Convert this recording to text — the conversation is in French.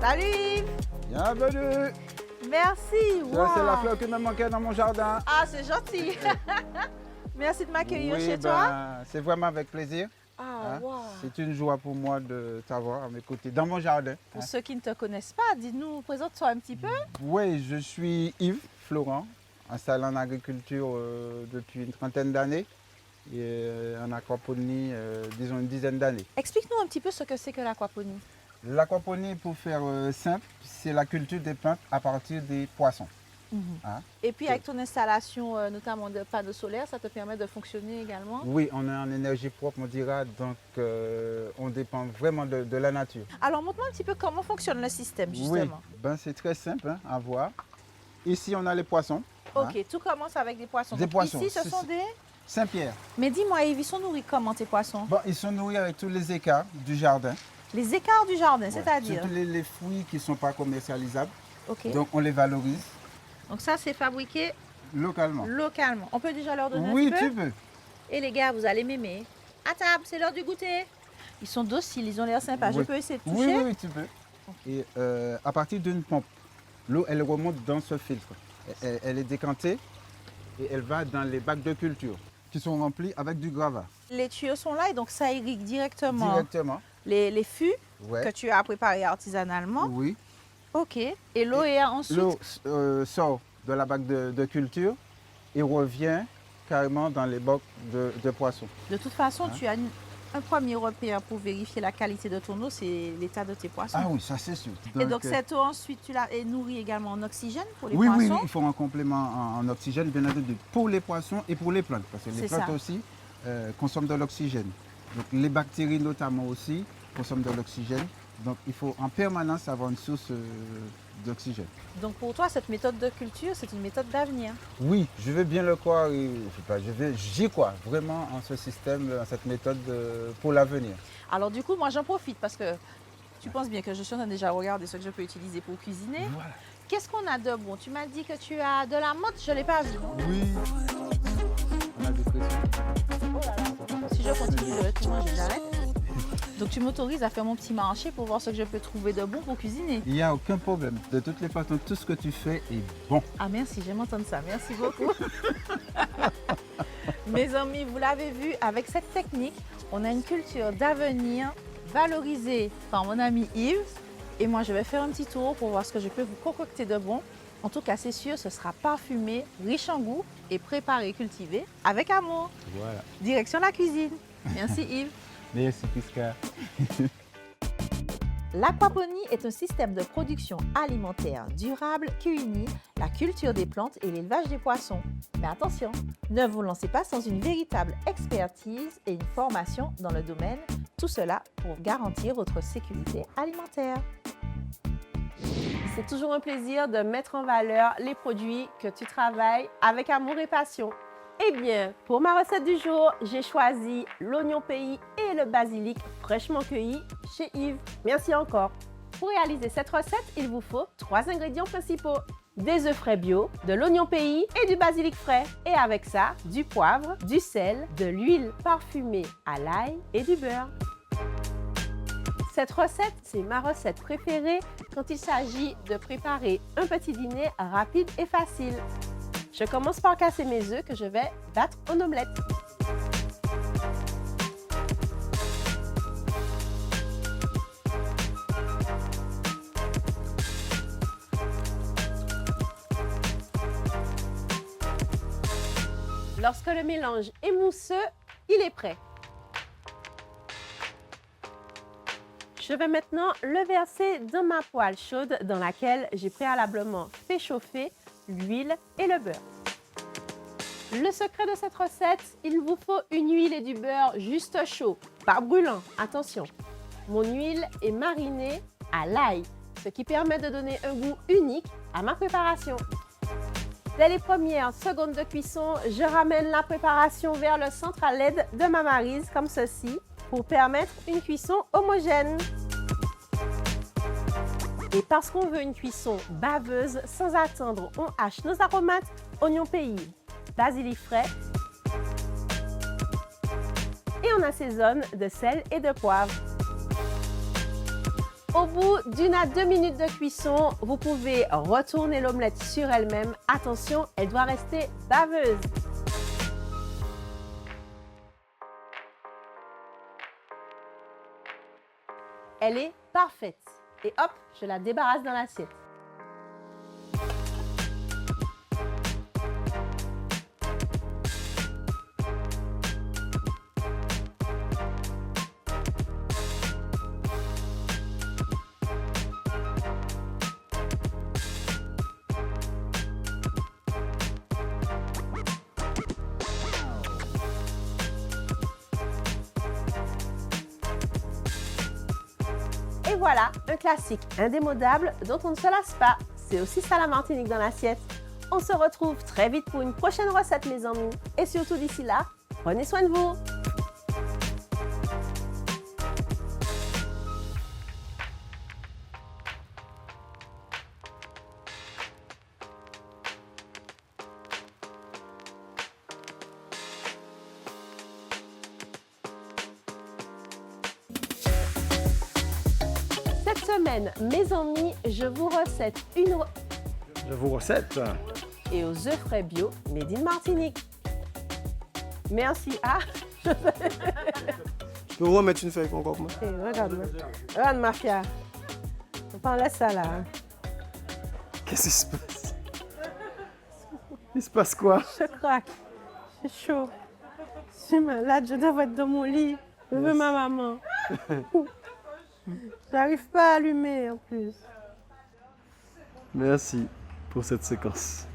Salut Yves. Bienvenue. Merci. Ça, c'est la fleur qui me manquait dans mon jardin. Ah, c'est gentil. Merci de m'accueillir chez toi. C'est vraiment avec plaisir. Ah, wow. C'est une joie pour moi de t'avoir à mes côtés dans mon jardin. Pour ceux qui ne te connaissent pas, dis-nous, présente-toi un petit peu. Oui, je suis Yves Florent, installé en agriculture depuis une trentaine d'années et en aquaponie, disons une dizaine d'années. Explique-nous un petit peu ce que c'est que l'aquaponie. L'aquaponie, pour faire simple, c'est la culture des plantes à partir des poissons. Et puis avec ton installation, notamment de panneaux solaires, ça te permet de fonctionner également? Oui, on est en énergie propre, on dira, donc on dépend vraiment de la nature. Alors montre-moi un petit peu comment fonctionne le système justement. Oui, c'est très simple à voir. Ici, on a les poissons. Ok, tout commence avec des poissons. Des Donc, poissons. Ici, ce sont des... Saint-Pierre. Mais dis-moi Yves, ils sont nourris comment tes poissons? Bon, ils sont nourris avec tous les écarts du jardin. Les écarts du jardin, Ouais. c'est-à-dire? Surtout les fruits qui ne sont pas commercialisables. Ok. Donc, on les valorise Donc ça, c'est fabriqué localement. localement. On peut déjà leur donner Oui, un petit tu peu? peux. Et les gars, vous allez m'aimer. À table, c'est l'heure du goûter. Ils sont dociles, ils ont l'air sympas. Oui. Je peux essayer de Oui, toucher? oui, tu peux. Et à partir d'une pompe, l'eau, elle remonte dans ce filtre. Elle est décantée et elle va dans les bacs de culture qui sont remplis avec du gravat. Les tuyaux sont là et donc ça irrigue directement Directement. les fûts Ouais. que tu as préparés artisanalement. Oui. Ok. Et l'eau est ensuite... L'eau sort de la bac de culture et revient carrément dans les bacs de poissons. De toute façon, tu as un premier repère pour vérifier la qualité de ton eau, c'est l'état de tes poissons. Ah oui, ça c'est sûr. Et donc cette eau ensuite, tu l'as nourrie également en oxygène pour les oui, poissons? oui, il faut un complément en oxygène, bien entendu, pour les poissons et pour les plantes. Parce que les C'est plantes ça. aussi consomment de l'oxygène. Donc les bactéries notamment aussi consomment de l'oxygène. Donc il faut en permanence avoir une source d'oxygène. Donc pour toi, cette méthode de culture, c'est une méthode d'avenir. Oui, je veux bien le croire. Et, j'y crois vraiment en ce système, en cette méthode pour l'avenir. Alors du coup, moi j'en profite parce que tu penses bien que je suis en train de déjà regarder ce que je peux utiliser pour cuisiner. Voilà. Qu'est-ce qu'on a de bon? Tu m'as dit que tu as de la menthe, je ne l'ai pas vu. Oui. On a des pressions. Oh là là. Si je continue, je vais tout manger, j'arrête. Donc tu m'autorises à faire mon petit marché pour voir ce que je peux trouver de bon pour cuisiner. Il n'y a aucun problème. De toutes les façons, tout ce que tu fais est bon. Ah merci, j'aime entendre ça. Merci beaucoup. Mes amis, vous l'avez vu, avec cette technique, on a une culture d'avenir valorisée par mon ami Yves. Et moi, je vais faire un petit tour pour voir ce que je peux vous concocter de bon. En tout cas, c'est sûr, ce sera parfumé, riche en goût et préparé, cultivé avec amour. Voilà. Direction la cuisine. Merci Yves. Merci, Pisca. L'aquaponie est un système de production alimentaire durable qui unit la culture des plantes et l'élevage des poissons. Mais attention, ne vous lancez pas sans une véritable expertise et une formation dans le domaine, tout cela pour garantir votre sécurité alimentaire. C'est toujours un plaisir de mettre en valeur les produits que tu travailles avec amour et passion. Eh bien, pour ma recette du jour, j'ai choisi l'oignon pays et le basilic fraîchement cueilli chez Yves. Merci encore. Pour réaliser cette recette, il vous faut 3 ingrédients principaux. Des œufs frais bio, de l'oignon pays et du basilic frais. Et avec ça, du poivre, du sel, de l'huile parfumée à l'ail et du beurre. Cette recette, c'est ma recette préférée quand il s'agit de préparer un petit dîner rapide et facile. Je commence par casser mes œufs que je vais battre en omelette. Lorsque le mélange est mousseux, il est prêt. Je vais maintenant le verser dans ma poêle chaude dans laquelle j'ai préalablement fait chauffer l'huile et le beurre. Le secret de cette recette, il vous faut une huile et du beurre juste chaud, pas brûlant, attention. Mon huile est marinée à l'ail, ce qui permet de donner un goût unique à ma préparation. Dès les premières secondes de cuisson, je ramène la préparation vers le centre à l'aide de ma maryse, comme ceci, pour permettre une cuisson homogène. Et parce qu'on veut une cuisson baveuse, sans attendre, on hache nos aromates, oignons pays, basilic frais et on assaisonne de sel et de poivre. Au bout d'1 à 2 minutes de cuisson, vous pouvez retourner l'omelette sur elle-même. Attention, elle doit rester baveuse. Elle est parfaite. Et hop, je la débarrasse dans l'assiette. Et voilà, un classique indémodable dont on ne se lasse pas. C'est aussi ça la Martinique dans l'assiette. On se retrouve très vite pour une prochaine recette, mes amis. Et surtout d'ici là, prenez soin de vous. Cette semaine, mes amis, je vous recette et aux œufs frais bio made in Martinique. Merci. Ah, Je peux remettre une feuille encore moi. hey, regarde-moi. Regarde, mafia. On laisse ça là. Qu'est-ce qui se passe? Il se passe quoi? Je craque. C'est chaud. Je suis malade, je devrais être dans mon lit. Je veux ma maman. J'arrive pas à allumer en plus. Merci pour cette séquence.